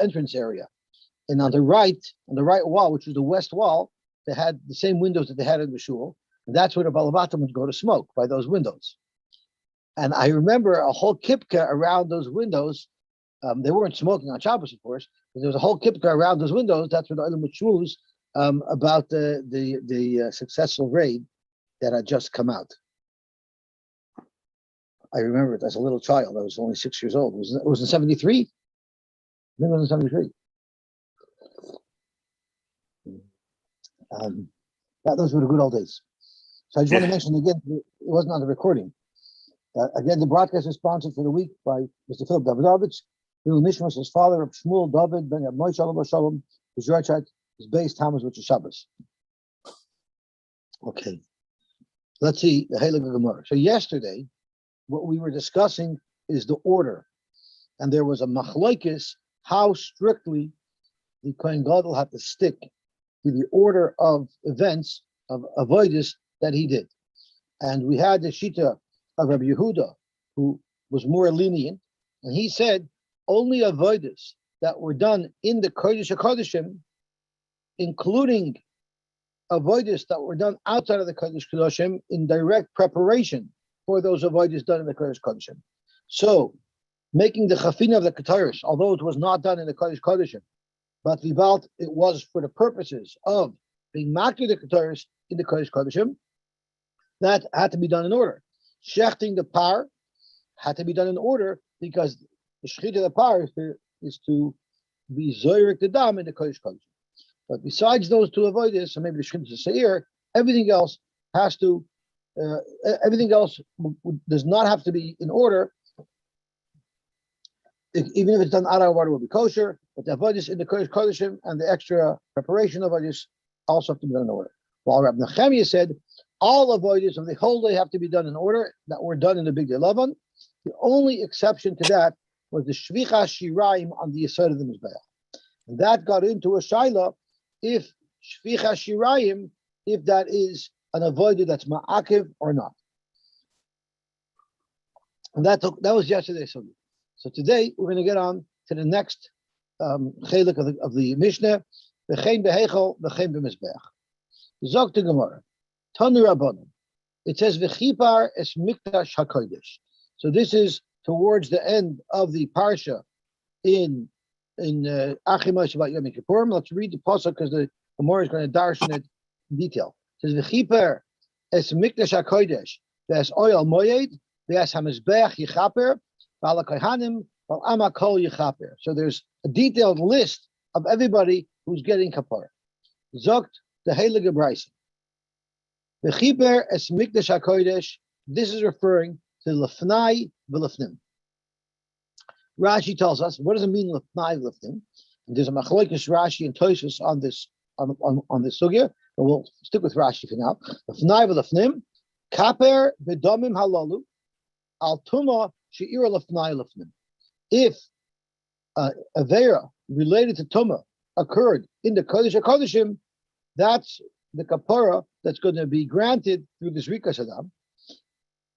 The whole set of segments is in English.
entrance area. And on the right wall, which was the west wall, they had the same windows that they had in the shul. And that's where the Balavatim would go to smoke, by those windows. And I remember a whole kipka around those windows. They weren't smoking on Shabbos, of course, but there was a whole kipka around those windows. That's where the Olam Shmuz about the successful raid that had just come out. I remember it as a little child. I was only 6 years old. It was in 73? I think it was in 73. Those were the good old days. So I just want to mention again, it wasn't on the recording. Again, the broadcast is sponsored for the week by Mr. Philip Davidovich. Bill Nishmas, his father of Shmuel David Ben Abnoy Shalom Shalom, his Yorchite, his base Thomas, which is Shabbos. Okay. Let's see the Heilige Gemara. So yesterday, what we were discussing is the order. And there was a machlokes how strictly the Kohen Gadol had to stick to the order of events, of avoidance that he did. And we had the Shita of Rabbi Yehuda, who was more lenient, and he said only avoidance that were done in the Kodesh HaKodeshim, including avoidance that were done outside of the Kodesh HaKodeshim in direct preparation for those avoidance done in the Kodesh HaKodeshim. So, making the chafina of the Ketarish, although it was not done in the Kodesh HaKodeshim, but Vivalt, it was for the purposes of being makir the Ketarish in the Kodesh HaKodeshim, that had to be done in order. Shechting the par had to be done in order because the shechit of the par is to be zoyrik the dam in the Kodesh HaKodeshim. But besides those two avoidance, and maybe the shechit of the seir, everything else has to. Everything else does not have to be in order. Even if it's done out of order, will be kosher. But the avoidance in the Kodesh HaKodeshim and the extra preparation of avoidance also have to be done in order. While Rabbi Nechemiah said all avoidance of the whole day have to be done in order that were done in the Big Day Lavan. The only exception to that was the shvicha shiraim on the yosher of the mizbeach, and that got into a shaila if shvicha shiraim, if that is an avoided that's ma'akiv or not. And that was yesterday's subject. So today we're going to get on to the next chelik of the Mishnah, v'chein behechel, v'chein b'mizbeach. Zok the Gemara, Tanu Rabbanon. It says v'chipar es mikdash hakodesh. So this is towards the end of the parsha in Achimash about Yom Kippurim. Let's read the pasuk because the Gemara is going to darshan it in detail. It says v'chipar es mikdash hakodesh v'es oil moyed v'es hamizbeach yichaper v'ala kohanim v'al kol yichaper. So there's a detailed list of everybody who's getting kapara. Zokt the Heilige Brisa. The Chiper es Mikdash HaKodesh, this is referring to Lefnai v'Lefnim. Rashi tells us, what does it mean Lefnai v'Lefnim? And there's a machlokes Rashi and Tosfos on this sugya, but we'll stick with Rashi for now. Lefnai v'Lefnim, Kaper v'Domim halalu, al Tuma she'ira Lefnai v'Lefnim. If a vera related to Tuma occurred in the Kodesh HaKodeshim, that's the kapara that's going to be granted through this Rika Saddam.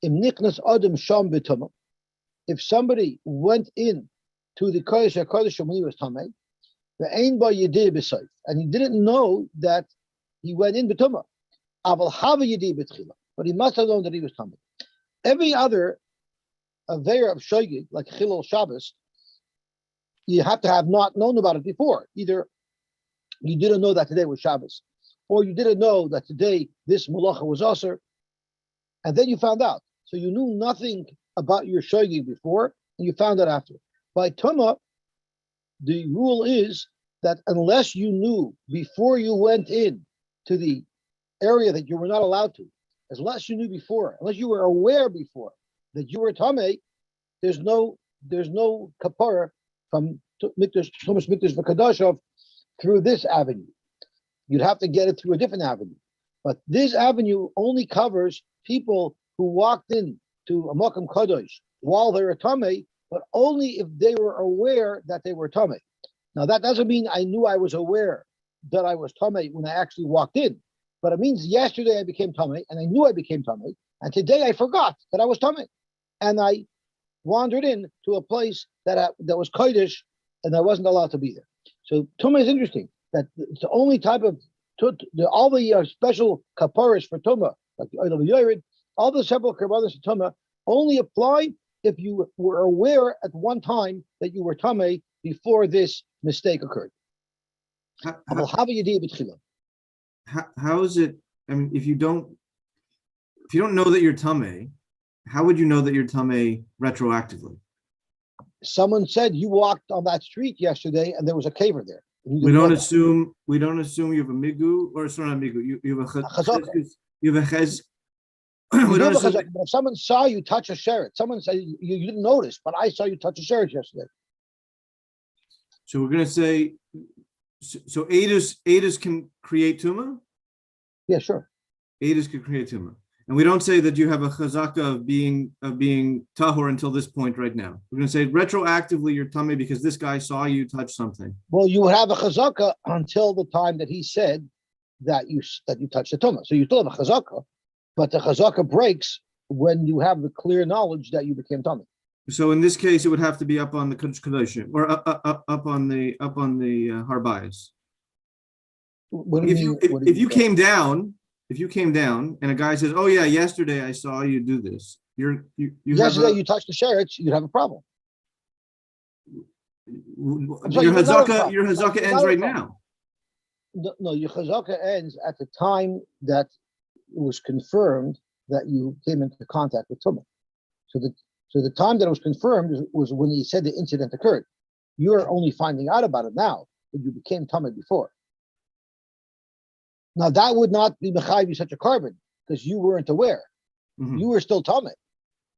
Im nichnas adam sham b'tumah. If somebody went in to the Kodesh HaKodeshim when he was tamei, ve'ein ba yedei b'sayf, and he didn't know that he went in b'tumah. Aval hava yedei b'tchila, but he must have known that he was tamei. Every other avera of shogeg, like Chilul Shabbos, you have to have not known about it before. Either you didn't know that today was Shabbos, or you didn't know that today this malacha was aser, and then you found out. So you knew nothing about your shogeg before, and you found out after. By Tumah, the rule is that unless you knew before you went in to the area that you were not allowed to, unless you knew before, unless you were aware before that you were tamei, there's no kapara from Mikdash V'Kadashov through this avenue. You'd have to get it through a different avenue. But this avenue only covers people who walked in to a Makam Kadosh while they were tamei, but only if they were aware that they were tamei. Now that doesn't mean I knew I was aware that I was tamei when I actually walked in, but it means yesterday I became tamei and I knew I became tamei, and today I forgot that I was tamei, and I wandered in to a place that was kodesh and I wasn't allowed to be there. So Tumah is interesting. That it's the only type of all the special kaparas for Tumah, like the oil of Yored, all the several karbanos of Tumah only apply if you were aware at one time that you were Tameh before this mistake occurred. How is it? I mean, if you don't know that you're Tameh, how would you know that you're Tameh retroactively? Someone said you walked on that street yesterday and there was a caver there. We don't assume you have a migu, or it's not a migu. You have a chazaka. You have a chez. But if someone saw you touch a sheret, someone said you didn't notice, but I saw you touch a sheret yesterday. So we're going to say, so Eidos can create tumah? Yeah, sure. Eidos can create tumah. And we don't say that you have a chazaka of being tahor until this point right now. We're going to say retroactively you're tameh because this guy saw you touch something. Well, you would have a chazaka until the time that he said that you touched the tumah. So you still have a chazaka, but the chazaka breaks when you have the clear knowledge that you became tameh. So in this case, it would have to be up on the Kodesh Kodashim or up on the Harbayas. If you came down. If you came down and a guy says, "Oh yeah, yesterday I saw you do this," yesterday you touched the sherets, you'd have a problem. Your hazaka ends right now. No, your hazaka ends at the time that it was confirmed that you came into contact with tumah. So the time that it was confirmed was when he said the incident occurred. You're only finding out about it now, but you became tumah before. Now that would not be mechayiv such a carbon because you weren't aware. Mm-hmm. You were still tameh,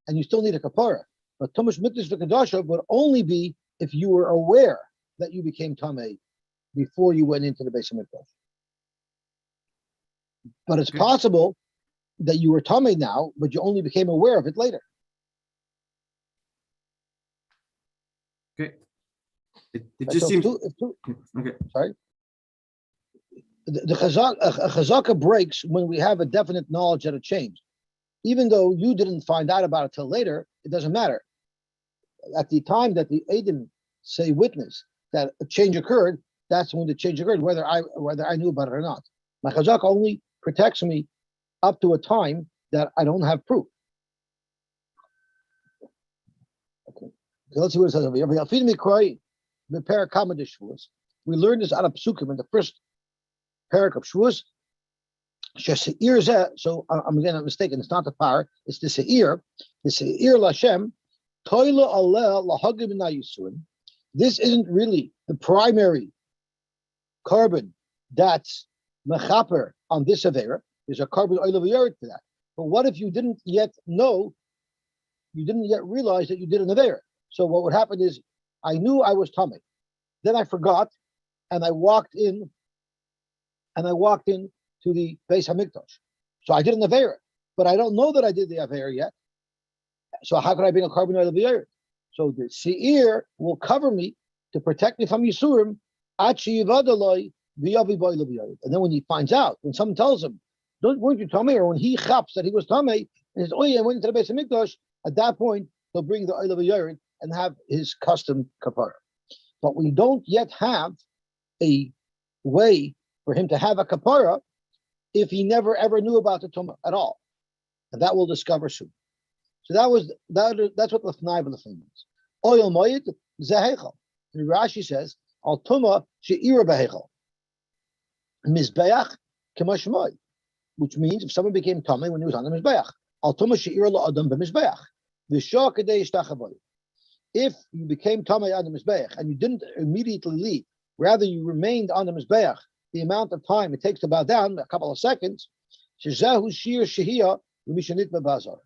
and you still need a kapara. But tumash mitzvah v'kedasha would only be if you were aware that you became tameh before you went into the Beis Hamikdash. But it's possible that you were tameh now, but you only became aware of it later. Okay. It just seems. Okay. Sorry. The chazaka breaks when we have a definite knowledge that it changed. Even though you didn't find out about it till later, it doesn't matter. At the time that the Eidim say witness that a change occurred, that's when the change occurred, whether I knew about it or not. My chazaka only protects me up to a time that I don't have proof. Okay, let's see what it says over here. We learned this out of Psukim in the first parak of Shavuos. So I'm again mistaken. It's not the power. It's the seir. The seir Lashem toila aleh lahagim nayisuin. This isn't really the primary carbon that's mechaper on this avera. There's a carbon oil of yored for that. But what if you didn't yet know? You didn't yet realize that you did an avera. So what would happen is I knew I was tameh. Then I forgot, and I walked in. And I walked in to the Beis Hamikdash. So I did an Avera, but I don't know that I did the Avera yet. So how could I bring a carbon oil of the earth? So the Seir will cover me to protect me from Yisurim. And then when he finds out, when someone tells him, weren't you Tameh? Or when he chaps that he was Tameh, and says, oh yeah, I went into the Beis Hamikdash, at that point, he'll bring the oil of the and have his custom kapara. But we don't yet have a way for him to have a kapara if he never ever knew about the tumah at all, and that we'll discover soon. So that's what the Fnai of the thing means. Oil moed zehechel. And Rashi says al tumah she'ira behechel mizbeach k'mashmoy, which means if someone became tamei when he was on the mizbeach, al tumah she'ira lo adam b'mizbeach v'shah kadei yishtachavoy. If you became tamei on the mizbeach and you didn't immediately leave, rather you remained on the mizbeach the amount of time it takes to bow down, a couple of seconds, shezahu shir shehiyah l'mishanit b'bazar.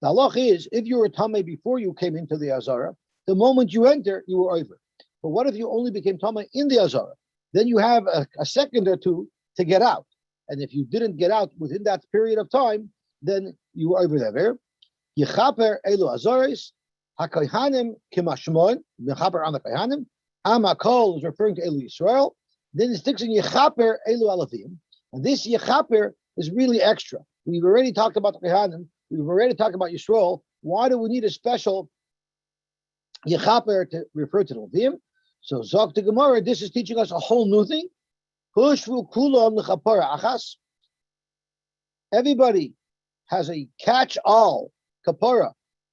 The halach is, if you were tamei before you came into the azara, the moment you enter, you were over. But what if you only became tamei in the azara? Then you have a second or two to get out. And if you didn't get out within that period of time, then you were over there. Yechaper elu azaris, hakohanim kimashmon, yechaper am hakohanim, amakol is referring to elu Yisrael. Then it sticks in yechaper elu alafim. And this yechaper is really extra. We've already talked about the kohanim. We've already talked about Yisrael. Why do we need a special yechaper to refer to the Levim? So Zok the Gemara, this is teaching us a whole new thing. Everybody has a catch-all kapara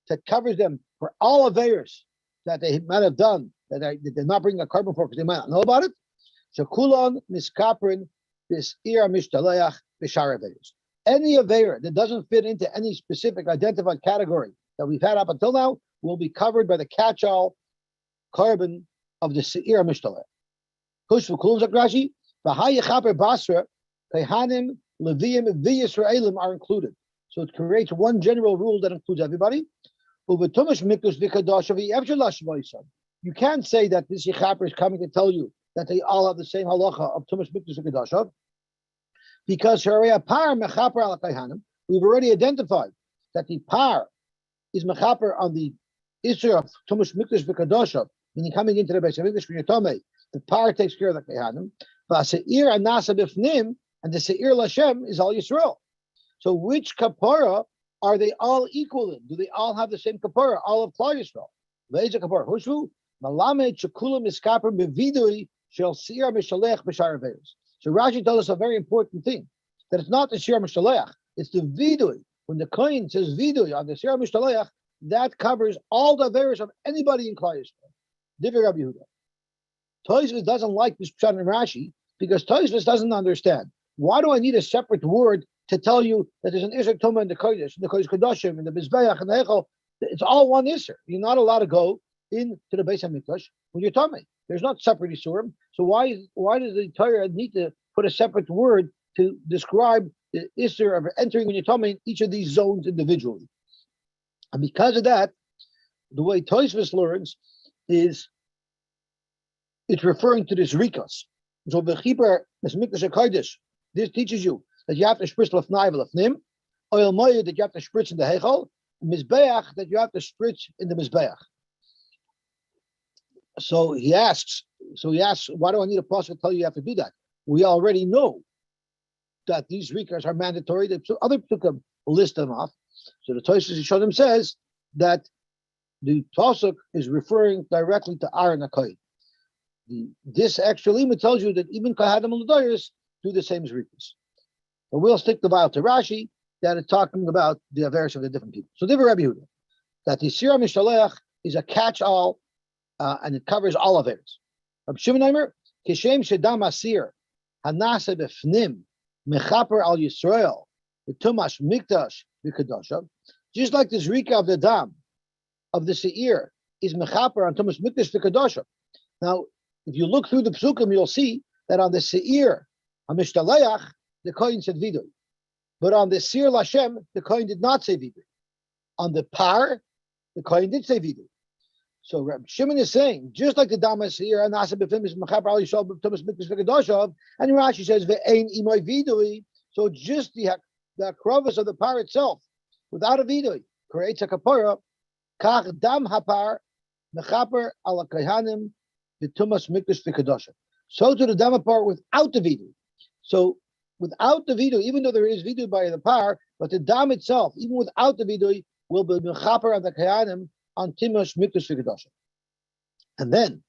that covers them for all aveiros that they might have done that they're not bringing a carbon for because they might not know about it. So kulon miskaprin this ira mishtaleach b'shar aveiros. Any aveira that doesn't fit into any specific identified category that we've had up until now will be covered by the catch-all carbon of the se'ira mishtaleach. Kush v'kulon zakrashi v'hayechaper basra kehanim leviim v'yisraelim are included. So it creates one general rule that includes everybody. You can't say that this Yechaper is coming to tell you that they all have the same halacha of Tumash Mikdash V'Kedashav, because we've already identified that the par is mechaper on the issue of Tumash Mikdash V'Kedashav, meaning coming into the base of English when you're Tomei, the par takes care of the Kehanim, and the Seir Lashem is all Yisrael. So which kapara are they all equal in? Do they all have the same kapara? All of Klal Yisrael. Ve'ezeh kapara hushu malamed shekulam miskaper bevidui shel seir mishalech b'shar aveiros. So Rashi tells us a very important thing, that it's not the seir mishalech, it's the vidui. When the kohen says vidui on the seir mishalech, that covers all the aveiros of anybody in Klal Yisrael. Divrei Rabbi Yehuda. Tosfos doesn't like this pshat in Rashi because Tosfos doesn't understand. Why do I need a separate word to tell you that there's an Isser Tumah in the Kodesh, in the Kodesh Kodashim, in the Mizbeach, and the Echel? It's all one Isser. You're not allowed to go into the Beis HaMikdash when you're Tumah. There's not separate Isurim. So why does the Torah need to put a separate word to describe the Isser of entering when you're Tumah in each of these zones individually? And because of that, the way Tosfos learns is it's referring to this Rikas. So B'chipar, this Mikdash HaKodesh, this teaches you that you have to spritz lefnai v'lefnim, oil moed that you have to spritz in the heichal, mizbeach that you have to spritz in the mizbeach. So he asks, why do I need a pasuk to tell you have to do that? We already know that these rikas are mandatory. So other psukim list them off. So the Tosfos Yishonim says that the pasuk is referring directly to Aaron HaKohen. This extra limit tells you that even Kahadim and L'dayos do the same as rikas. But we'll stick the Bible to Rashi that is talking about the aveiros of the different people. So Divrei Rabbi Yehuda, that the Sira Mishalech is a catch-all and it covers all aveiros. Rabbi Shimon Omer, Kishem Shedam Asir Hanase Befnim Mechaper Al Yisrael V'Tumash Mikdash V'Kedashav, just like this Rika of the Dam of the Seir is Mechaper on Tumash Mikdash V'Kedashav. Now, if you look through the Psukim, you'll see that on the Seir HaMishtaleach, the Kohen said vidui. But on the Seir Lashem, the Kohen did not say vidui. On the Par, the Kohen did say vidui. So Rabbi Shimon is saying, just like the Damas here, and Asa B'Fim is Mechaper Al Yisrael B'Tumas Mikdash V'Kedashav, and Rashi says Ve'ein Imoy vidui. So just the krovus of the Par itself, without a vidui, creates a kapara. Kach Dam Hapar Mechaper Al Kohanim B'Tumas Mikdash V'Kedashav. So to the Dam Par without the vidui. So without the vidui, even though there is vidui by the par, but the dam itself, even without the vidui, will be mechaper on the kayanim on Timash Mikdash V'Kedashav. And then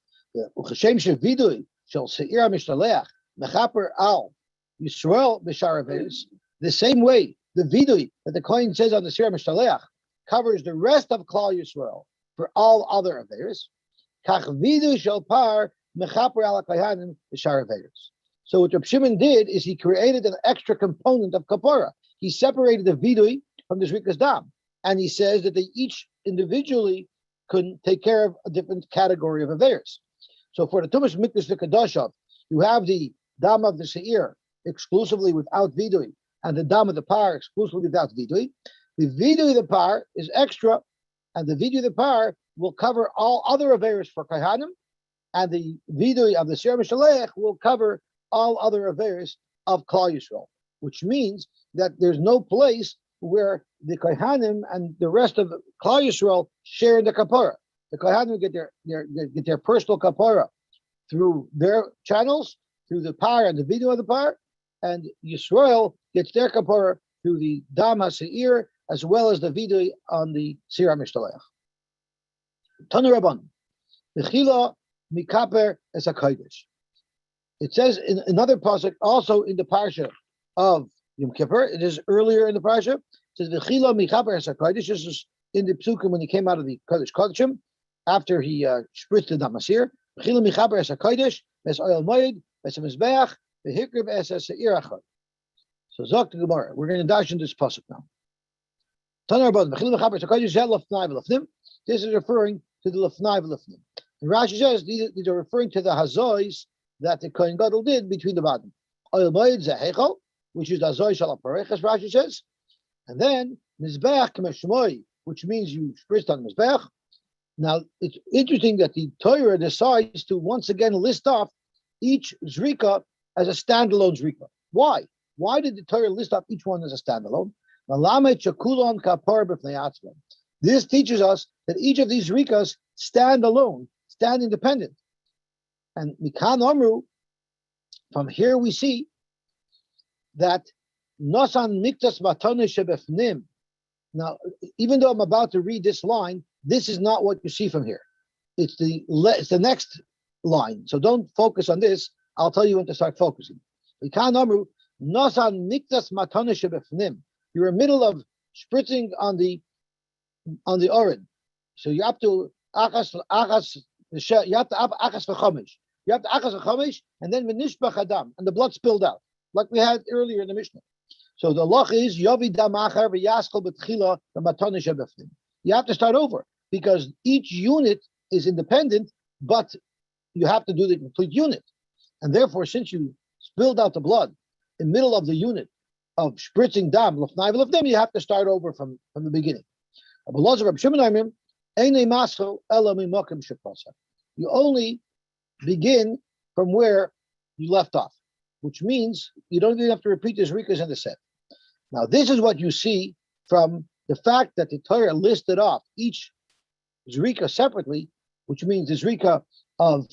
uchashem shevidui shel seir mishtaleach mechaper al Yisrael b'shar aveiros. The same way the vidui that the Kohen says on the seir mishtaleach covers the rest of Klal Yisrael for all other aveiros. Kach vidui shel par mechaper al kayanim b'shar aveiros. So what Reb Shimon did is he created an extra component of kapara. He separated the vidui from the Zrikas Dam. And he says that they each individually could take care of a different category of aveiros. So for the Tumash Mikdash V'Kedashav, you have the Dam of the Seir exclusively without vidui, and the Dam of the Par exclusively without vidui. The vidui of the Par is extra, and the vidui of the Par will cover all other aveiros for Kohanim, and the vidui of the Seir Mishalech will cover all other aveiros of Klal Yisrael, which means that there's no place where the Kohanim and the rest of Klal Yisrael share in the kapara. The Kohanim get their personal kapara through their channels, through the par and the video of the par, and Yisrael gets their kapara through the Dam HaSeir as well as the video on the Seir HaMishtalech. Tanu Rabban, B'chila mikaper es hakodesh. It says in another pasuk, also in the parsha of Yom Kippur. It is earlier in the parsha. It says v'chila mikaper es hakodesh. This is in the psukim when he came out of the kodesh kodeshim after he spritzed the damasir. V'chila mikaper es hakodesh es oil moed es mizbeach v'hikriv es seirachot. So Zok the Gemara. We're going to dash into this pasuk now. This is referring to the lefnai v'lefnim. And Rashi says these are referring to the hazois that the Kohen Gadol did between the bottom. Oil moed zehechol, which is the hazoy shal parech, as Rashi says, and then mizbeach k'meshmoi, which means you spritzed on mizbeach. Now it's interesting that the Torah decides to once again list off each zrika as a standalone zrika. Why? Why did the Torah list off each one as a standalone? This teaches us that each of these rikas stand alone, stand independent. And Mikan Amru, from here we see that Nosan Miktas Matone Shebefnim. Now, even though I'm about to read this line, this is not what you see from here. It's the next line. So don't focus on this. I'll tell you when to start focusing. Mikan Amru, Nosan Miktas Matone Shebefnim. You're in the middle of spritzing on the oren, so you have to achas. You have to achas v'chomish. You have to achas v'chomish, and then v'nishbach adam, and the blood spilled out, like we had earlier in the Mishnah. So the loch is yovi dam achar v'yaschol b'tchila v'matonish habefnim. You have to start over because each unit is independent, but you have to do the complete unit, and therefore, since you spilled out the blood in the middle of the unit of spritzing dam, lefnai v'lefnim, you have to start over from the beginning. You only begin from where you left off, which means you don't even have to repeat the zrikas in the set. Now, this is what you see from the fact that the Torah listed off each zrika separately, which means the zrika of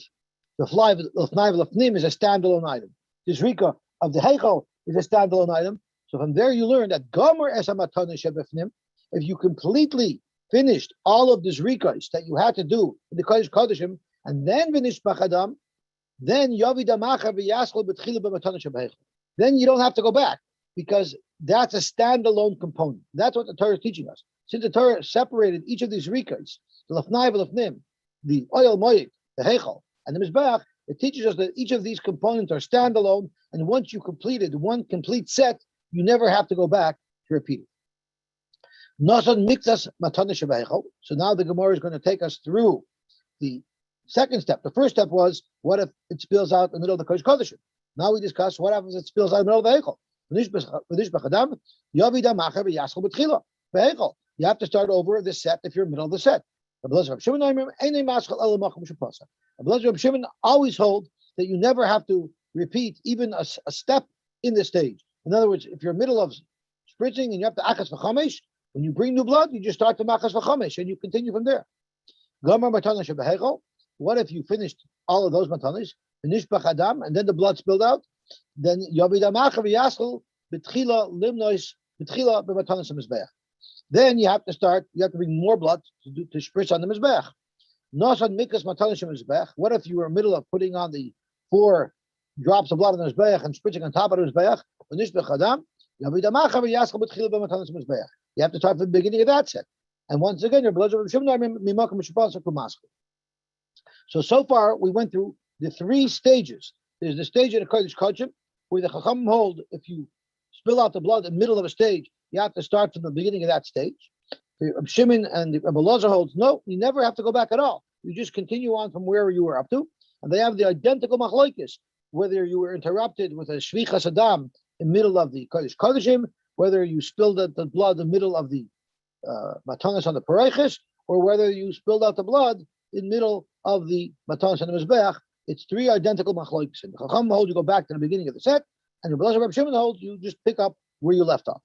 the lefnai v'lefnim is a standalone item. The zrika of the heichal is a standalone item. So from there you learn that gomer es hamatone shebefnim, if you completely finished all of the zrikas that you had to do in the kodesh kodeshim, and then finish bachadam, then yavi damacha v'yaschol b'tchila b'matone shebehechol. Then you don't have to go back because that's a standalone component. That's what the Torah is teaching us. Since the Torah separated each of these zrikas, the lefnai v'lefnim, the oil moed, the heichal, and the mizbeach, it teaches us that each of these components are standalone, and once you completed one complete set, you never have to go back to repeat it. So now the Gemara is going to take us through the second step. The first step was, what if it spills out in the middle of the Kodesh Kodeshim? Now we discuss what happens if it spills out in the middle of the Heichal. You have to start over the set if you're in the middle of the set. Rabbi Shimon always hold that you never have to repeat even a step in the stage. In other words, if you're in the middle of spritzing and you have to achas v'chamesh, when you bring new blood, you just start to achas v'chamesh and you continue from there. What if you finished all of those matanis, v'nishbach adam, and then the blood spilled out? Then then you have to start. You have to bring more blood to spritz on the mizbeach. What if you were in the middle of putting on the 4 drops of blood on the mizbeach and spritzing on top of the mizbeach? You have to start from the beginning of that set. And once again, your blood. So far we went through the 3 stages. There's the stage of the Kodesh Kodeshim, where the Chacham hold if you spill out the blood in the middle of a stage, you have to start from the beginning of that stage. Rabbi Shimon and Rabbi Elazar holds, no, you never have to go back at all. You just continue on from wherever you were up to. And they have the identical machlokes, whether you were interrupted with a shvichas adam in the middle of the Kodesh Kodeshim, whether you spilled out the blood in the middle of the matanas on the pareiches, or whether you spilled out the blood in the middle of the matanas on the mizbeach. It's 3 identical machlokes. And the Chacham holds you go back to the beginning of the set, and the Rabbi Shimon holds you just pick up where you left off.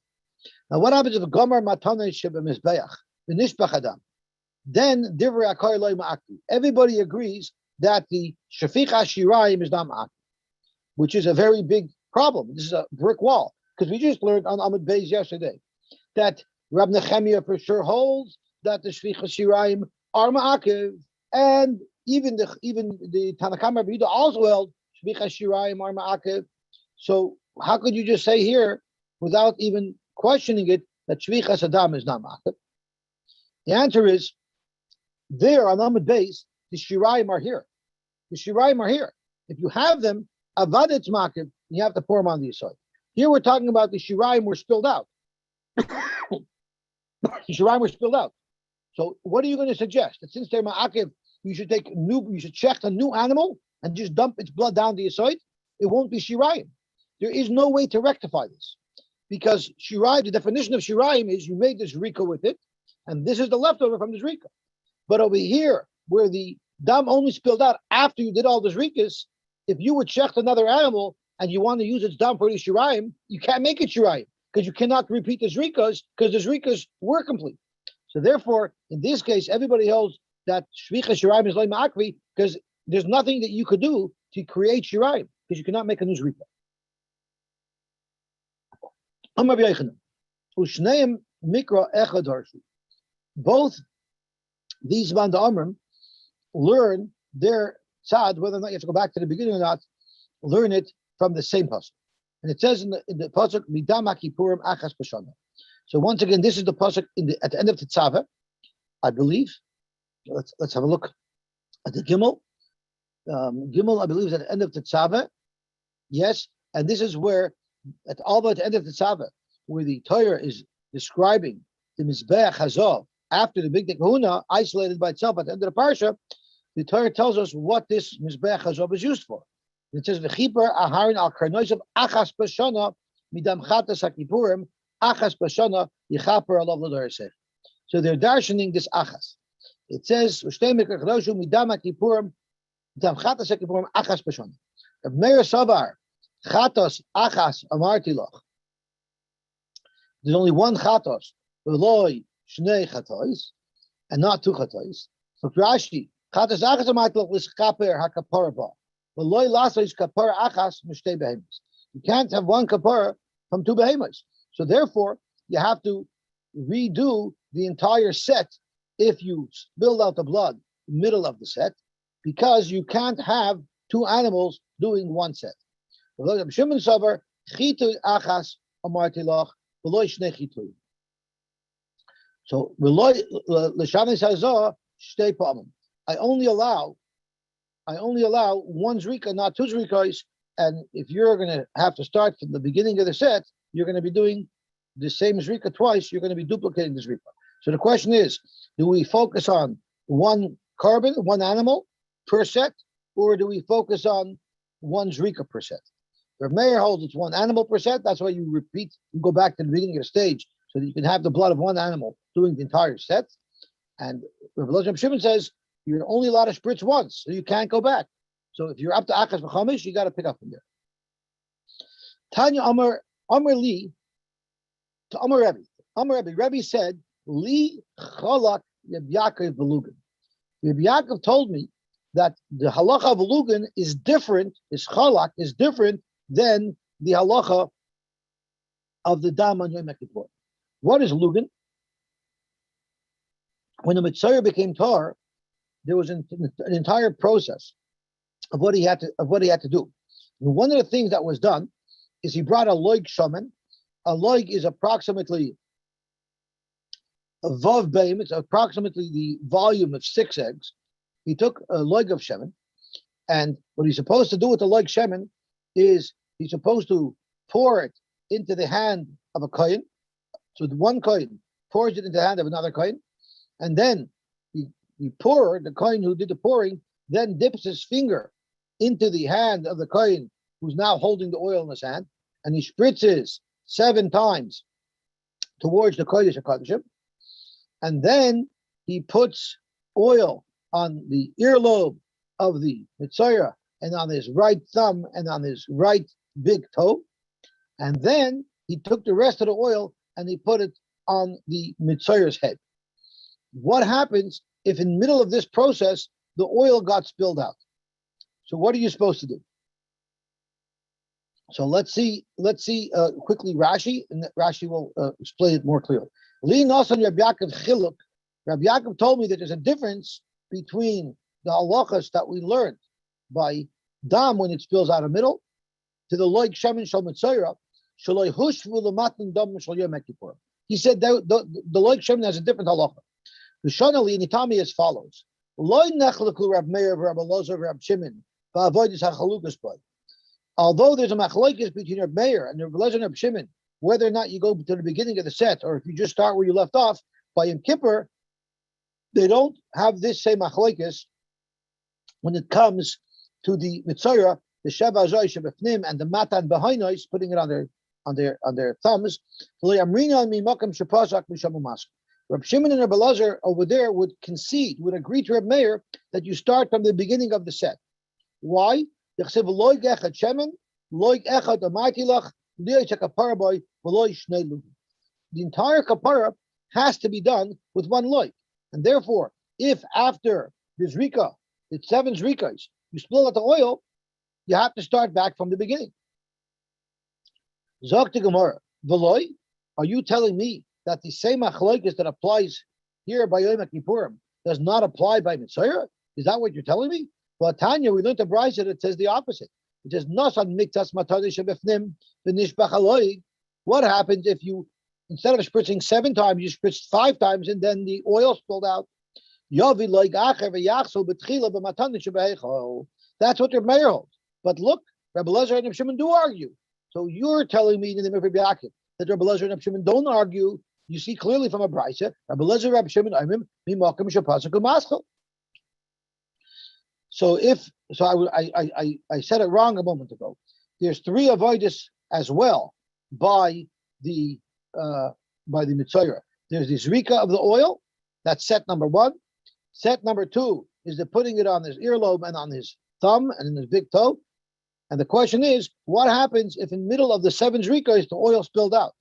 Now, what happens if a gomer matanas shebemizbeach v'nishbach adam? Then divrei akar loy ma'akti. Everybody agrees that the shaficha shirayim is not ma'akti, which is a very big problem. This is a brick wall, because we just learned on Amud Beis yesterday that Rab Nechemiah for sure holds that the shaficha shirayim are ma'akiv, and even the Tanakam Rabbi Yehuda also held Shvicha Shirayim are Ma'akev. So how could you just say here, without even questioning it, that Shvicha Sadam is not Ma'akev? The answer is, there on Amud Beis, the Shirayim are here. The Shirayim are here. If you have them, Avadet's Ma'akev, you have to pour them on the Yosy. Here we're talking about the Shirayim were spilled out. The Shirayim were spilled out. So what are you going to suggest? That since they're Ma'akev, you should check a new animal and just dump its blood down the Yosy? It won't be Shirayim. There is no way to rectify this. Because Shirayim, the definition of Shirayim is you made this Rika with it, and this is the leftover from this Rika. But over here, where the dam only spilled out after you did all this Rikas, if you would check another animal and you want to use its dam for the Shirayim, you can't make it Shirayim because you cannot repeat the Rikas because the Rikas were complete. So therefore, in this case, everybody holds that Shvicha Shirayim is like Ma'akvi because there's nothing that you could do to create Shirayim because you cannot make a new Rika. Both these Banda Amrim learn their tzad, whether or not you have to go back to the beginning or not, learn it from the same pasuk. And it says in the pasuk, Midam HaKippurim Achas B'Shana. So once again, this is the pasuk at the end of Tetzaveh, I believe. Let's have a look at the Gimel. Gimel, I believe, is at the end of Tetzaveh. Yes, and this is where at the end of Tetzaveh, where the Torah is describing the Mizbeach Hazov after the Big Kahuna, isolated by itself at the end of the parsha. The Torah tells us what this Mizbeach Hazov is used for. It says, "V'chiper aharon al karnoisav achas b'shana midam chatas hakipurim achas b'shana yichaper alav l'doresech." So they're darshaning this achas. It says, "Ushtei mikra chadoshu midam hakipurim midam chatas hakipurim achas b'shana." If Meir Savar chatos achas amarti loch, there's only one chatos, v'loi shnei chatos, and not two chatos. So Rashi, chatos achas amarti loch l'schaper hakapara ba. You can't have one kapara from two behemoths. So therefore, you have to redo the entire set if you spill out the blood in the middle of the set, because you can't have two animals doing one set. So I only allow one zrika, not two zrikas. And if you're going to have to start from the beginning of the set, you're going to be doing the same zrika twice. You're going to be duplicating the zrika. So the question is, do we focus on one carbon, one animal per set, or do we focus on one zrika per set? Rav Meir holds it's one animal per set. That's why you repeat, you go back to the beginning of the stage so that you can have the blood of one animal doing the entire set. And Rav Shimon says, you're only allowed to spritz once, so you can't go back. So if you're up to Achas V'Chomish, you got to pick up from there. Tanya Amar Li to Amar Rebbe. Rebbe said, Li Chalak Reb Yaakov Belugan. Reb Yaakov told me that the halacha of Belugan is different, his Chalak is different than the halacha of the Dam on Yom Kippur. What is Lugan? When the Mitzvah became Tar, there was an entire process of what he had to do. And one of the things that was done is he brought a loig shaman. A loig is approximately a vav beim. It's approximately the volume of 6 eggs. He took a loig of shaman, and what he's supposed to do with the loig shaman is he's supposed to pour it into the hand of a kohen. So the one kohen pours it into the hand of another kohen, and then the kohen who did the pouring, then dips his finger into the hand of the kohen who's now holding the oil in his hand, and he spritzes 7 times towards the kodesh HaKodeshim, and then he puts oil on the earlobe of the Mitzvah and on his right thumb and on his right big toe, and then he took the rest of the oil and he put it on the Mitzvah's head. What happens if in the middle of this process, the oil got spilled out? So what are you supposed to do? So let's see quickly Rashi, and Rashi will explain it more clearly. Li Nasan Rabbi Yaakov Chiluk. Rabbi Yaakov told me that there's a difference between the halachas that we learned by dam when it spills out of middle, to the loik shemen shal mitzayra, shaloi hushvu l'matan dam shal yom kippur. He said that the loik shemen has a different halacha. The shonali nitami as follows: loy nechleku Rab Meir Rab Elazar Rab Shimon va'avodas hachalukas boy. Although there's a machlokes between Rab Meir and Rab Elazar and Rab Shimon, whether or not you go to the beginning of the set or if you just start where you left off by Yom Kippur, they don't have this same machlokes when it comes to the mitzayra, the sheva zoy shebefnim and the matan behind us, putting it on their thumbs. Rab Shimon and Rab Elazar over there would concede, would agree to Rab Meir that you start from the beginning of the set. Why? The entire kapara has to be done with one loik. And therefore, if after the zrika, it's 7 zrikas, you spill out the oil, you have to start back from the beginning. Zok to Gemara, Veloy, are you telling me that the same machlokes that applies here by Yom Kippurim does not apply by Mitzayra? Is that what you're telling me? Well, Tanya, we learned a brayso that it says the opposite. It says Nasan Miktas Matadi Shebefnim V'Nishbach Aloy. What happens if you, instead of spritzing 7 times, you spritzed 5 times and then the oil spilled out? Yavi loig acher v'yachso b'tchila b'matani shebeheichol. That's what their mayor holds. But look, Rabbi Elazar and Rabbi Shimon do argue. So you're telling me in the name of Rabbi Yaakov that Rabbi Elazar and Rabbi Shimon don't argue. You see clearly from a brayso, Rabbi Elazar and Rabbi Shimon aimim mimakim shepasuk u'maschel. So I said it wrong a moment ago. There's 3 avodas as well by the mitzayra. There's the zrika of the oil. That's set number 1. Set number 2 is the putting it on his earlobe and on his thumb and in his big toe. And the question is, what happens if in the middle of the 7 zrikas the oil spilled out?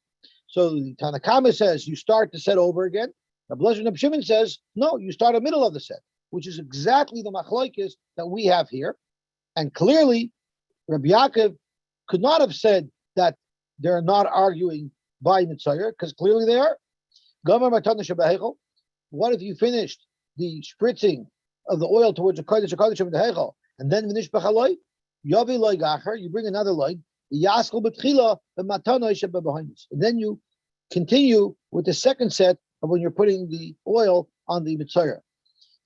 So the Tanakama says you start the set over again. Rabbi Elazar and Rabbi Shimon says, no, you start in the middle of the set, which is exactly the machlokes that we have here. And clearly, Rabbi Yaakov could not have said that they're not arguing by Mitzayr, because clearly they are. What if you finished the spritzing of the oil towards the kodesh of the hechel, and then finish b'chaloi? Yavi loy gacher, you bring another loy, yaskol b'tchila b'matanoi shebebehind, and then you continue with the second set of when you're putting the oil on the Mitzayr.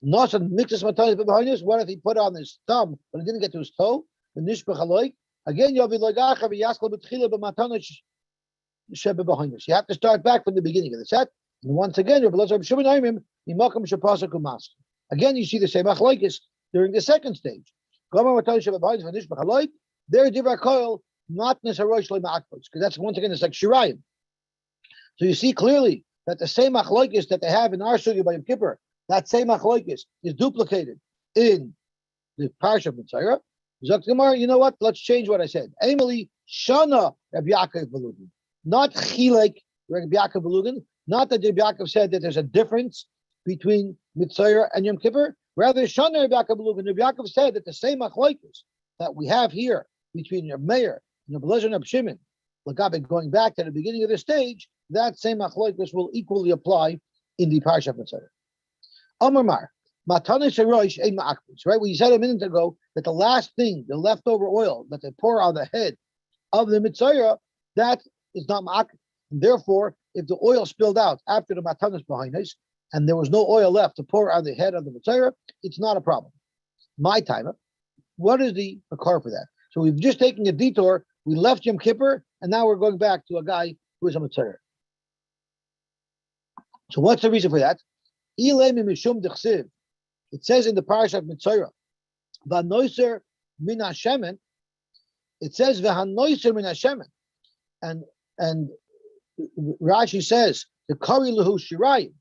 Nasan mixes matanis behind us. What if he put on his thumb but it didn't get to his toe? The nishbechaloy again. Yavi loygacha v'yaskol b'tchila b'matanis shebe behind us. You have to start back from the beginning of the set. And once again, Rabbi Elazar Shimon Aimim imakim shepasuk u'maschel. Again, you see the same machlokes during the second stage. Gomer matanis shebe behind us v'nishbechaloy. There, divrei koil not necessarily ma'akos, because that's once again it's like shirayim. So you see clearly that the same machlokes that they have in our sugya by Yom Kippur, that same machlokes is duplicated in the parsha of Mitzayra. Zok Gemara, you know what? Let's change what I said. Emily Shana Rabbi Yaakov Belugin, not Chilek Rabbi Yaakov Belugin. Not that Rabbi Yaakov said that there's a difference between Mitzayra and Yom Kippur. Rather, Shana Rabbi Yaakov Belugin. Rabbi Yaakov said that the same machlokes that we have here between Rabbi Meir and Rabbi Elazar and Rabbi Shimon, going back to the beginning of the stage, that same machlokes will equally apply in the parsha of Mitzayra. Amar Mar, Matanis Harosh Ein Ma'akbis, right? We said a minute ago that the last thing, the leftover oil that they pour on the head of the Mitzayra, that is not Ma'akbis. Therefore, if the oil spilled out after the Matanis behind us, and there was no oil left to pour on the head of the Mitzayra, it's not a problem. My time, what is the car for that? So we've just taken a detour. We left Yom Kippur, and now we're going back to a guy who is a Mitzayra. So what's the reason for that? It says in the parasha of Mitzayra, "V'hanoiser min hashemen." It says "V'hanoiser min hashemen," and Rashi says the kari lehu shirayim.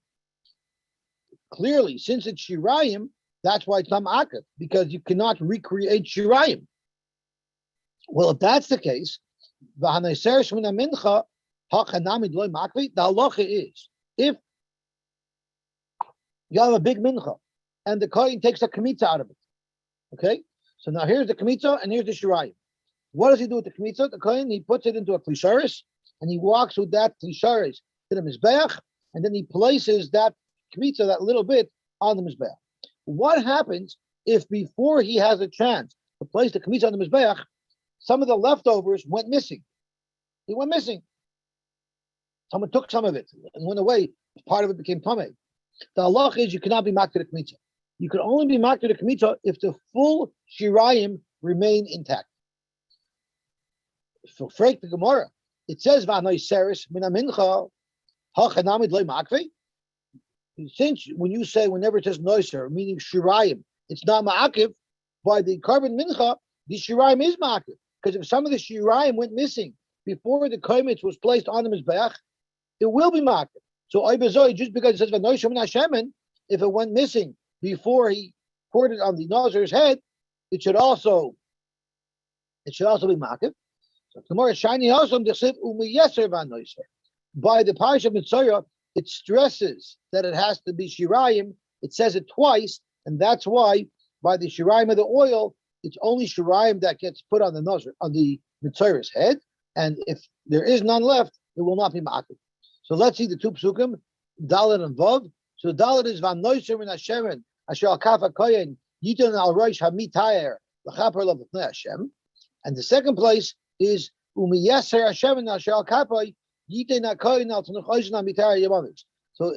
Clearly, since it's shirayim, that's why it's not ma'akev, because you cannot recreate shirayim. Well, if that's the case, v'hanoiser shmina mincha hachanamid loy ma'akev. The halacha is if you have a big mincha, and the kohen takes a kamitza out of it. Okay? So now here's the kamitza, and here's the shirayim. What does he do with the kamitza? The kohen, he puts it into a klisharis, and he walks with that klisharis to the mizbeach, and then he places that kamitza, that little bit, on the mizbeach. What happens if before he has a chance to place the kmitza on the mizbeach, some of the leftovers went missing. They went missing. Someone took some of it and went away. Part of it became tamei. The halach is you cannot be makter the kmitza. You can only be makter the kmitza if the full shirayim remain intact. For Freik the Gemara, it says v'anoy seris min amincha hachanamid loy makve. Since when you say whenever it says noiser, meaning shirayim, it's not ma'akiv, by the carbon mincha, the shirayim is ma'akiv. Because if some of the shirayim went missing before the kaimitz was placed on the mizbeach, it will be ma'akiv. So oibazoi, just because it says v'noiser min hashemen, if it went missing before he poured it on the nazir's head, it should also be ma'akiv. So Gemara shiny also yosher v'noiser. By the Parsha Mitzorah, it stresses that it has to be shirayim. It says it twice, and that's why by the shirayim of the oil, it's only shirayim that gets put on the nazir, on the Mitzorah's head, and if there is none left, it will not be ma'akiv. So let's see the two psukim, Dalet and Vav. So Dalet is v'noiser min Hashemen asher al kaf hakohen yiton al roish hamitayer l'chaper lo b'fnei Hashem, and the second place is umiyeser Hashemen asher al kapoy. So it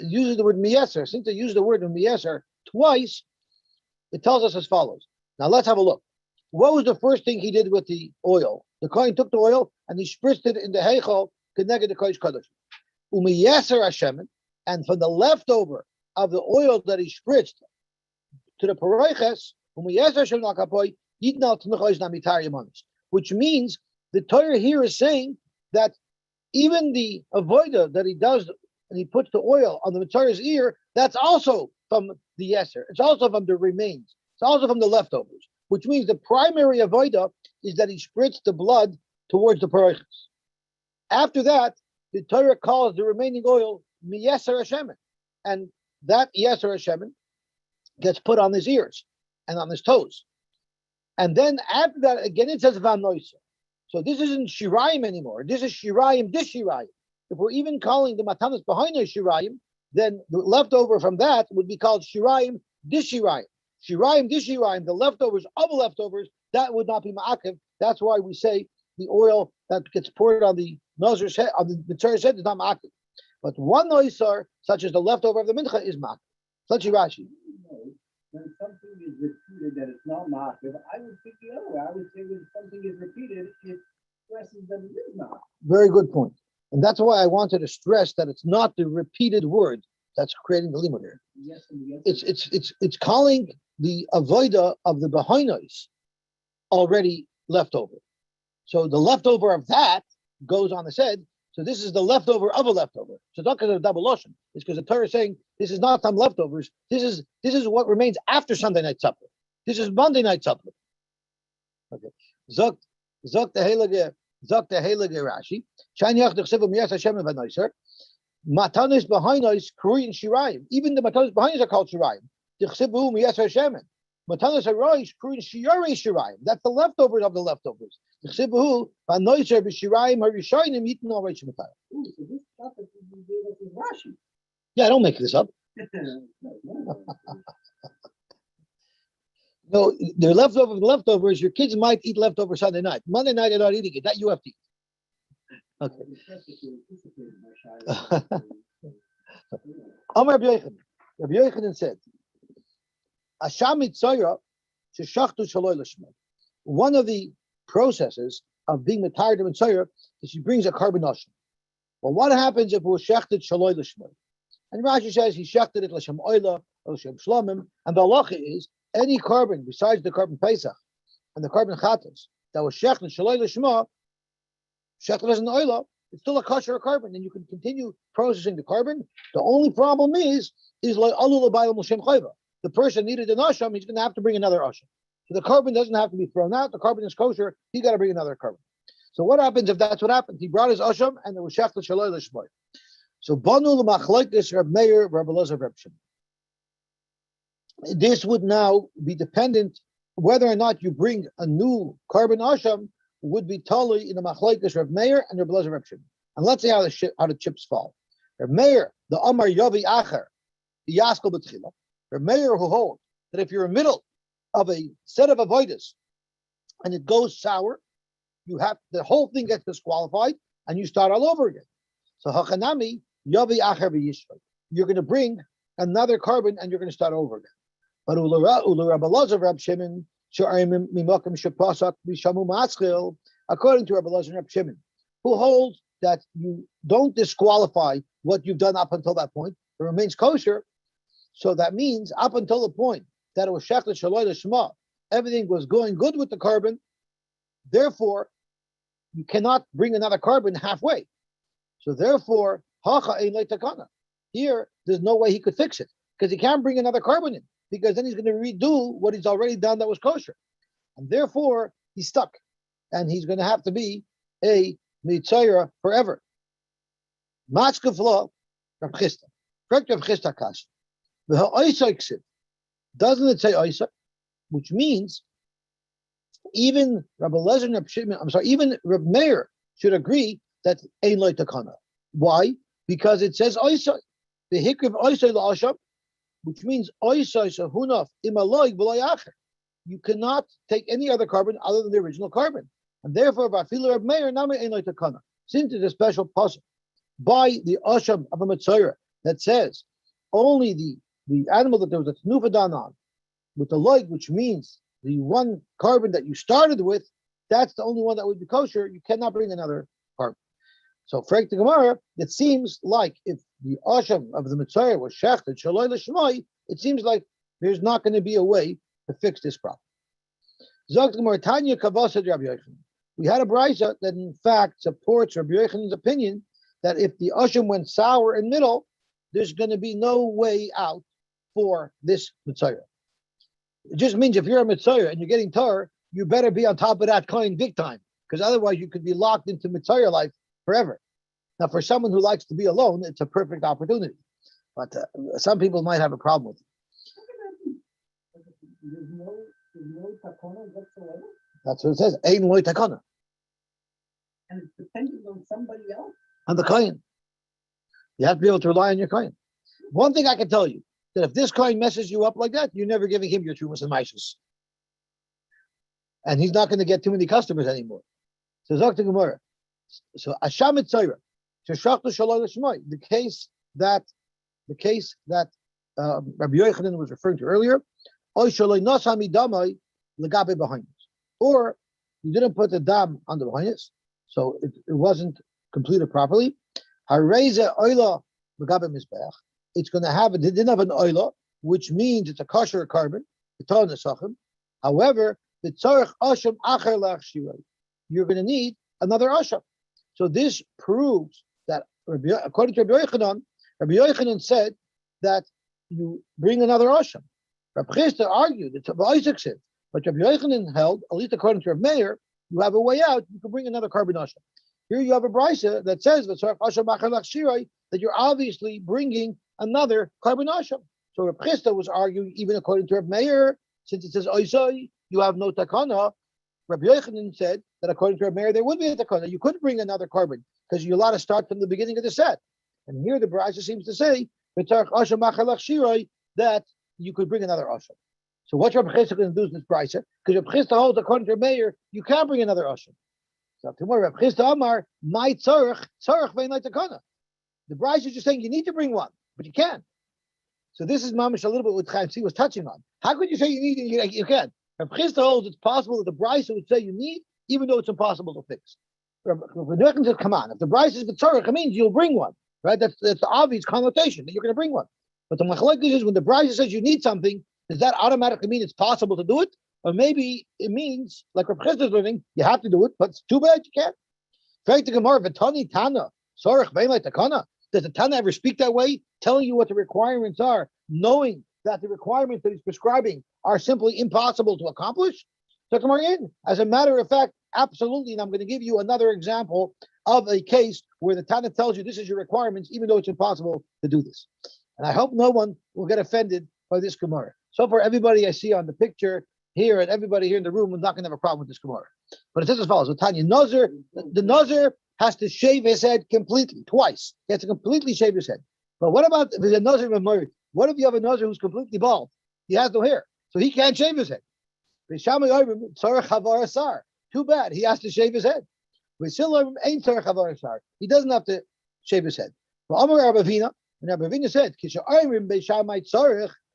uses the word miyeser. Since they use the word miyeser twice, it tells us as follows. Now let's have a look. What was the first thing he did with the oil? The kohen took the oil and he spritzed it in the heichal connected the kodesh kadosh. Umiyeser Hashem, and from the leftover of the oil that he spritzed to the paroiches, umiyeser Hashem nakapoy yitnal t'nechosh namitar yamonis. Which means the Torah here is saying that even the avoida that he does, and he puts the oil on the Mitzorah's ear, that's also from the yosher. It's also from the remains. It's also from the leftovers, which means the primary avoida is that he spritzed the blood towards the paroiches. After that, the Torah calls the remaining oil yosher Hashem, and that yosher Hashem gets put on his ears and on his toes. And then after that, again, it says v'anoiser. So this isn't shirayim anymore. This is shirayim dishirayim. If we're even calling the matanas behind shirayim, then the leftover from that would be called shirayim dishirayim. Shirayim dishirayim, the leftovers of leftovers, that would not be ma'akiv. That's why we say the oil that gets poured on the nazir's head, on the mitzvah's head, is not ma'akiv. But one noiser, such as the leftover of the mincha, is ma'akiv. Such Rashi. When something is repeated that it's not ma'akiv, I would think the other way. I would say when something is repeated, it stresses that it is not. Very good point. And that's why I wanted to stress that it's not the repeated word that's creating the limud here. Yes, and yes. It's calling the avoida of the behinos already leftover. So the leftover of that goes on the head. So this is the leftover of a leftover. So it's not because of double lotion. It's because the Torah is saying this is not some leftovers. This is what remains after Sunday night supper. This is Monday night supper. Okay. Zok the heilige Rashi. Shaniach d'chsevu miyas Hashem v'noiser. Matanis behinos kruyin shirayim. Even the matanis behinos are called shirayim. D'chsevu miyas Hashem. Matanis haroish kruyin shiyarei shirayim. That's the leftovers of the leftovers. D'chsevu v'noiser b'shirayim harishonim yitin al reish matar. So this stuff that you gave us is Rashi. Yeah, don't make this up. No, they're leftovers. Your kids might eat leftover Sunday night. Monday night, they're not eating it. That you have to eat. Okay. Amar Rabbi Yochanan said, Asham mitzayra sheshachtu shaloi l'shmei. One of the processes of being retired of mitzayra is he brings a carbon ocean. Well, what happens if it was shechted shaloi l'shmei? And Rashi says he shechted it l'shem oila, l'shem shlomim, and the halacha is any carbon besides the carbon pesach and the carbon chatas that was shechted shaloi l'shma, shechted as an oila, it's still a kosher carbon, and you can continue processing the carbon. The only problem is like alul abayim l'shem chayva. The person needed an asham, he's going to have to bring another asham. So the carbon doesn't have to be thrown out. The carbon is kosher. He got to bring another carbon. So what happens if that's what happened? He brought his asham, and there was shechted shaloi l'shma. So Banu l'machlokes Reb Meir, Reb Elazar, Reb Shimon. This would now be dependent whether or not you bring a new carbon asham would be totally in the machlokes Reb Meir and Reb Elazar, Reb Shimon. And let's see how the chips fall. Reb Meir, the Amar Yavi Acher, the Yaskel B'tchila. Reb Meir who holds that if you're in the middle of a set of avoiders, and it goes sour, you have the whole thing gets disqualified, and you start all over again. So hachanami yavi acher b'yisrael. You're going to bring another carbon, and you're going to start over again. But Rabbi Rab Shimon, according to Rabbi Elazar and Rab Shimon, who holds that you don't disqualify what you've done up until that point, it remains kosher. So that means up until the point that it was shechted shaloi l'shma, everything was going good with the carbon. Therefore, you cannot bring another carbon halfway. So therefore, hacha ein takana. Here, there's no way he could fix it because he can't bring another carbon in, because then he's going to redo what he's already done that was kosher, and therefore he's stuck, and he's going to have to be a mitzayra forever. Matskefla Rav Chisda, correct Rav Chisda kash. The ha'oisai doesn't it say oisai, which means even Rabbi Elazar and Rab Shimon, even Rab Meir should agree that ein lo takana. Why? Because it says oisai. The hikriv oisai la'asham, which means oisai shahunaf imaloig v'lo yacher. You cannot take any other carbon other than the original carbon, and therefore v'afilu Rab Meir nami ein lo takana. Since it's a special puzzle by the asham of a mitzayra that says only the animal that there was a tenufa done on with the loig, which means the one carbon that you started with, that's the only one that would be kosher. You cannot bring another carbon. So, for the Gemara, it seems like if the asham of the mitzayra was shechted shaloi l'shmoi, it seems like there's not going to be a way to fix this problem. Zok Gemara Tanya Kavasad Rabbi Yochanan. We had a brisa that in fact supports Rabbi Yochanan's opinion that if the asham went sour in middle, there's going to be no way out for this mitzayra. It just means if you're a mitzayra and you're getting tar, you better be on top of that coin big time, because otherwise you could be locked into mitzayra life forever. Now, for someone who likes to be alone, it's a perfect opportunity. But some people might have a problem with it. There's no takana whatsoever, That's what it says. Ein lo takana. and it's dependent on somebody else. On the coin. You have to be able to rely on your coin. One thing I can tell you, that if this coin messes you up like that, you're never giving him your trumas and maishas. And he's not going to get too many customers anymore. So Zok Gemara. So Asham Mitzayra, Sheshachtu Shaloi L'Shmoi, the case that Rabbi Yochanan was referring to earlier, Oy Shaloi Nosam Idamai Legabe B'Hainis, or you didn't put the dam on the B'Hainis, so it wasn't completed properly. Hareze Oila Legabe Mizbeach. It's going to have it didn't have an oila, which means it's a kosher carbon. However, the tzarich asham acher lachshirei, you're going to need another asham. So this proves that, according to Rabbi Yochanan said that you bring another asham. Rabbi Chisda argued that Isaac said, but Rabbi Yochanan held, at least according to Rabbi Meir, you have a way out. You can bring another carbon asham. Here you have a brisa that says that you're obviously bringing another carbon asham. So Rabbi Chisda was arguing, even according to Rabbi Meir, since it says Yosy, you have no takana. Rabbi Yochanan said that according to Rabbi Meir, there would be a takana. You could bring another carbon because you're allowed to start from the beginning of the set. And here the brisa seems to say that you could bring another asham. So what's Rabbi Chisda going to do in this brisa? Because Rabbi Chisda holds, according to Rabbi Meir, you can't bring another asham. So tomorrow, Rabbi Chisda Amar, my tzarech vein takana. The brisa is just saying you need to bring one, but you can't. So this is mamish a little bit what Chaim C was touching on. How could you say you need and you can't? Rabbi Chisda holds it's possible that the brisa would say you need, even though it's impossible to fix. Rabbi Yochanan says, come on, if the brisa is the tzarech, it means you'll bring one, right? That's the obvious connotation that you're going to bring one. But the machlokes is when the brisa says you need something, does that automatically mean it's possible to do it? Or maybe it means, like Rabbi Chisda is learning, you have to do it, but it's too bad you can't. Does the Tana ever speak that way, telling you what the requirements are, knowing that the requirements that he's prescribing are simply impossible to accomplish? So come on in. As a matter of fact, absolutely, and I'm going to give you another example of a case where the Tana tells you this is your requirements, even though it's impossible to do this. And I hope no one will get offended by this Gemara. So far, everybody I see on the picture here and everybody here in the room is not going to have a problem with this Gemara. But it says as follows: Tanya, the Nazir has to shave his head completely, twice. He has to completely shave his head. But what about if there's a Nazir Memori? What if you have a Nazir who's completely bald? He has no hair, so he can't shave his head. Too bad. He has to shave his head. He doesn't have to shave his head. And Rabbi said,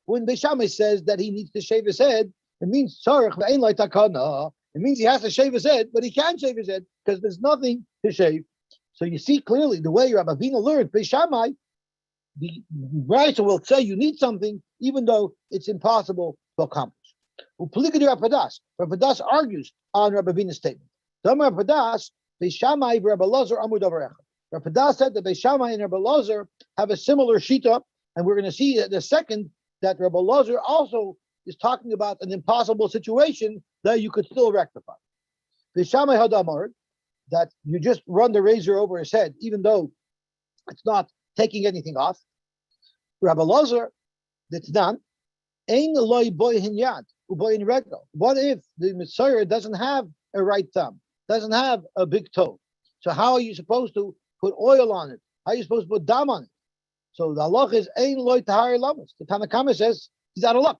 when Beishamai says that he needs to shave his head, it means it means he has to shave his head, but he can't shave his head because there's nothing to shave. So you see clearly the way Rabbi Avina learned Beishamai, the writer will say you need something even though it's impossible to accomplish. Rapadas argues on Rabbi Avina's statement. Rapadas said that Beishamai and Rabbi Elazar have a similar shita, and we're going to see the second that Rabbi Elazar also is talking about an impossible situation that you could still rectify. Beishamai hadamar, that you just run the razor over his head, even though it's not taking anything off. Rabbi Elazar, that's done. Ein loy boyin yad uboyin regel. What if the Messiah doesn't have a right thumb, doesn't have a big toe? So how are you supposed to put oil on it? How are you supposed to put dam on it? So the halach is ein loy tahar lamas. The Tanakama says he's out of luck.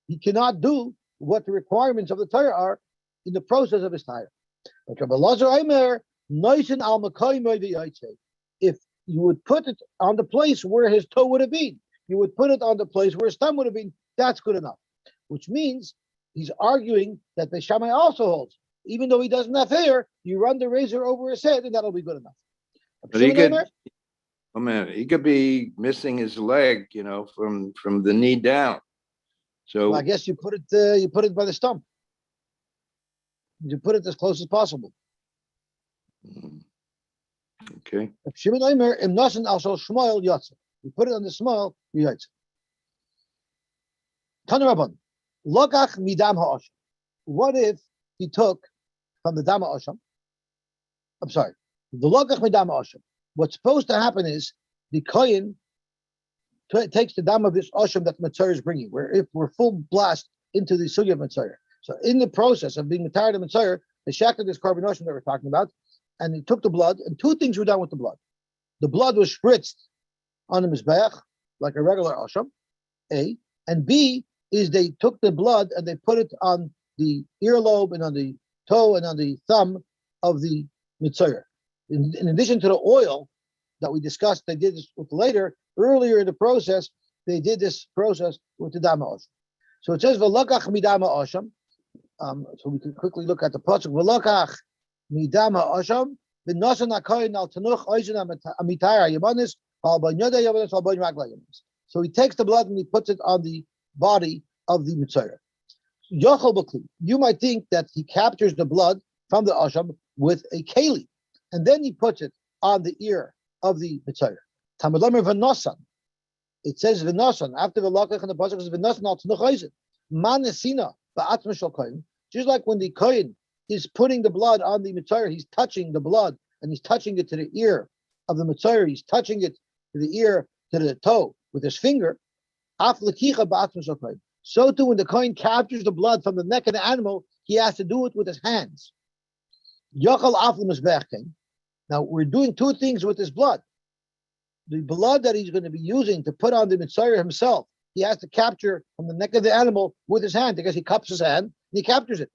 He cannot do what the requirements of the Torah are in the process of his Torah. But Rabbi Elazar Aimer, noisin al makoymoy v'yotzei. If you would put it on the place where his toe would have been, you would put it on the place where his thumb would have been, that's good enough. Which means he's arguing that Beishamai also holds. Even though he doesn't have hair, you run the razor over his head and that'll be good enough. But he could be missing his leg, from the knee down. So well, I guess you put it by the stump. You put it as close as possible. Okay. You put it on the small, yosher. Tanarabban, lokach midam ha'asham. What if he took from the dam ha'asham? I'm sorry, the lokach midam ha'asham. What's supposed to happen is the kohen takes the dam of this asham that Mitzvah is bringing. Where if we're full blast into the sugya of Mitzvah. So in the process of being tired of Mitzvah, they shackled this carbon ocean that we're talking about, and he took the blood, and two things were done with the blood. The blood was spritzed on the mizbeach like a regular asham, A, and B is they took the blood and they put it on the earlobe and on the toe and on the thumb of the Mitzvah. In addition to the oil that we discussed, they did this with later. Earlier in the process, they did this process with the dama osham. So it says v'lokach midama osham. So we can quickly look at the pasuk. V'lokach midama osham v'nosan hakohen al tanuch oizen amitayar yamanis al b'nyoda yamanis al b'nyoda yamanis. So he takes the blood and he puts it on the body of the mitzvah. Yochel b'kli. You might think that he captures the blood from the osham with a keli, and then he puts it on the ear of the mitzvah. Tamadamer v'nosan. It says v'nosan after the lokach and the pasuk says v'nosan al tanuch oizen manesina ba'atma shel kohen. Just like when the kohen is putting the blood on the mitzvah, he's touching the blood and he's touching it to the ear of the mitzvah. He's touching it to the ear, to the toe with his finger. Af lekicha ba'atma shel kohen. So too, when the kohen captures the blood from the neck of the animal, he has to do it with his hands. Yochel af l'mizbeach. Now we're doing two things with this blood. The blood that he's going to be using to put on the mitzvah himself, he has to capture from the neck of the animal with his hand, because he cups his hand and he captures it.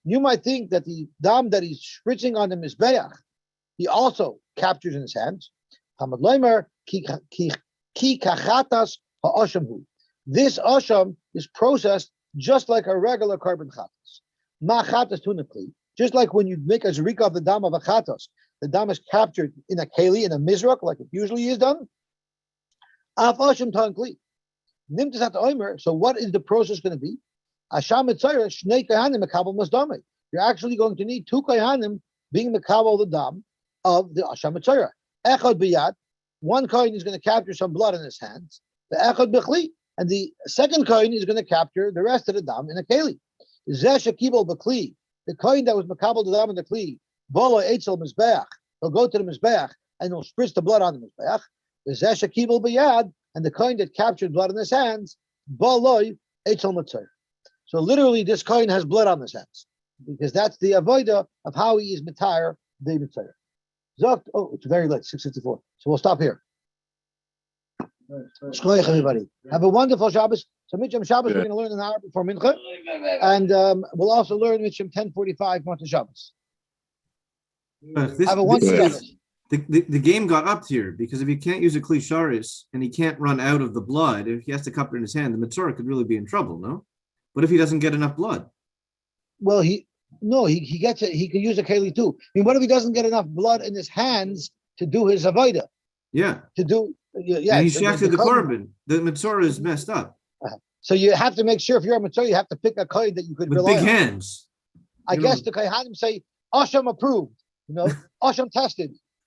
You might think that the dam that he's spritzing on the mizbeach, he also captures in his hands. Hamad Leimer ki kachatas ha'ashamhu. This asham is processed just like a regular carbon chatas. Ma chatas tunakli. Just like when you make a zrika of the dam of a chatas, the dam is captured in a keli, in a mizrak, like it usually is done. Af asham tankli. Nimtas at oimer. So what is the process going to be? Asham mitzayra shnei kahanim mekabel masdame. You're actually going to need two kahanim being mekabel the dam of the asham mitzayra. Echad biyad. One kohen is going to capture some blood in his hands. The echad bechli. And the second kohen is going to capture the rest of the dam in a keli. Zeh shekibel bechli. The kohen that was mekabel the dam in the kli. Bolo eitzel mizbeach. He'll go to the mizbeach and he'll spritz the blood on the mizbeach. The zeh shekibel biyad. And the kohen that captured blood in his hands, boloi eitzel mitzayra. So literally, this kohen has blood on his hands, because that's the avoida of how he is mitayar the mitzayra. Zokt. Oh, it's very late, 6:54. So we'll stop here. Shkoyach, everybody. Have a wonderful Shabbos. So Mitzvah Shabbos, we're going to learn an hour before Mincha, and we'll also learn Mitzvah 10:45 Motzei Shabbos. Have a wonderful Shabbos. The game got upped here because if he can't use a klisharis and he can't run out of the blood, if he has to cup it in his hand, the Mitzvah could really be in trouble, no? What if he doesn't get enough blood? Well, he gets it. He can use a keli too. I mean, what if he doesn't get enough blood in his hands to do his avodah? Yeah. And he's shafted the korban. The Mitzvah is messed up. So you have to make sure if you're a Mitzvah, you have to pick a kohen that you could rely on. With big hands. I guess the kohanim say, Asham approved, Asham tested.